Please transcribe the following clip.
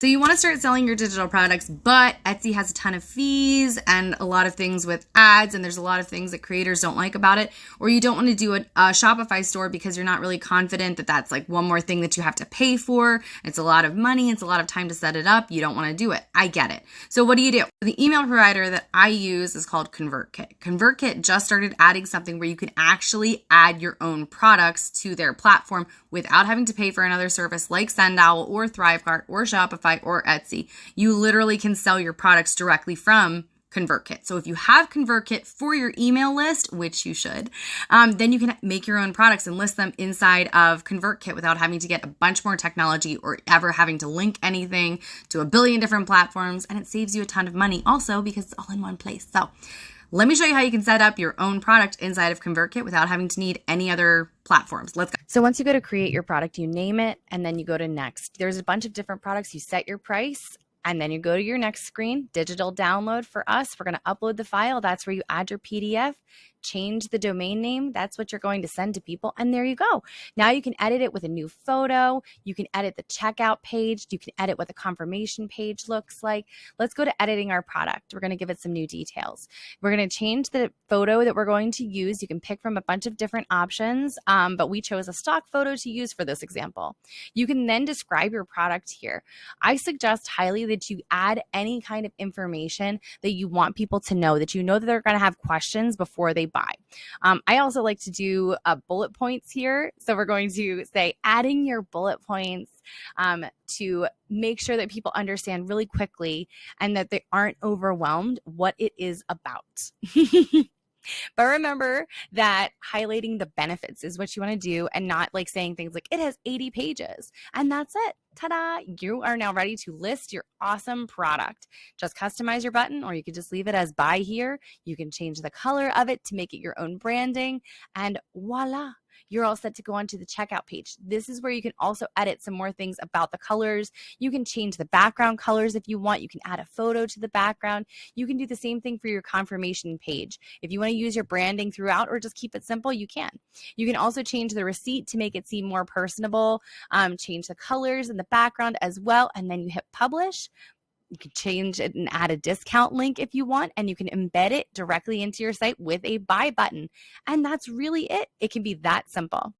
So you want to start selling your digital products, but Etsy has a ton of fees and a lot of things with ads, and there's a lot of things that creators don't like about it, or you don't want to do a Shopify store because you're not really confident that that's like one more thing that you have to pay for. It's a lot of money. It's a lot of time to set it up. You don't want to do it. I get it. So what do? The email provider that I use is called ConvertKit. ConvertKit just started adding something where you can actually add your own products to their platform without having to pay for another service like SendOwl or ThriveCart or Shopify or Etsy. You literally can sell your products directly from ConvertKit. So if you have ConvertKit for your email list, which you should, then you can make your own products and list them inside of ConvertKit without having to get a bunch more technology or ever having to link anything to a billion different platforms. And it saves you a ton of money also because it's all in one place. So let me show you how you can set up your own product inside of ConvertKit without having to need any other platforms. Let's go. So once you go to create your product, you name it, and then you go to next. There's a bunch of different products. You set your price, and then you go to your next screen, digital download. For us, we're going to upload the file. That's where you add your PDF, change the domain name. That's what you're going to send to people. And there you go. Now you can edit it with a new photo. You can edit the checkout page. You can edit what the confirmation page looks like. Let's go to editing our product. We're going to give it some new details. We're going to change the photo that we're going to use. You can pick from a bunch of different options, but we chose a stock photo to use for this example. You can then describe your product here. I suggest highly that you add any kind of information that you want people to know, that you know that they're going to have questions before they buy. I also like to do bullet points here. So we're going to say adding your bullet points to make sure that people understand really quickly and that they aren't overwhelmed what it is about. But remember that highlighting the benefits is what you want to do and not like saying things like it has 80 pages and that's it. Ta-da! You are now ready to list your awesome product. Just customize your button, or you could just leave it as buy here. You can change the color of it to make it your own branding, and voila! You're all set to go onto the checkout page. This is where you can also edit some more things about the colors. You can change the background colors if you want. You can add a photo to the background. You can do the same thing for your confirmation page. If you want to use your branding throughout or just keep it simple, you can. You can also change the receipt to make it seem more personable, change the colors in the background as well, and then you hit publish. You can change it and add a discount link if you want, and you can embed it directly into your site with a buy button. And that's really it. It can be that simple.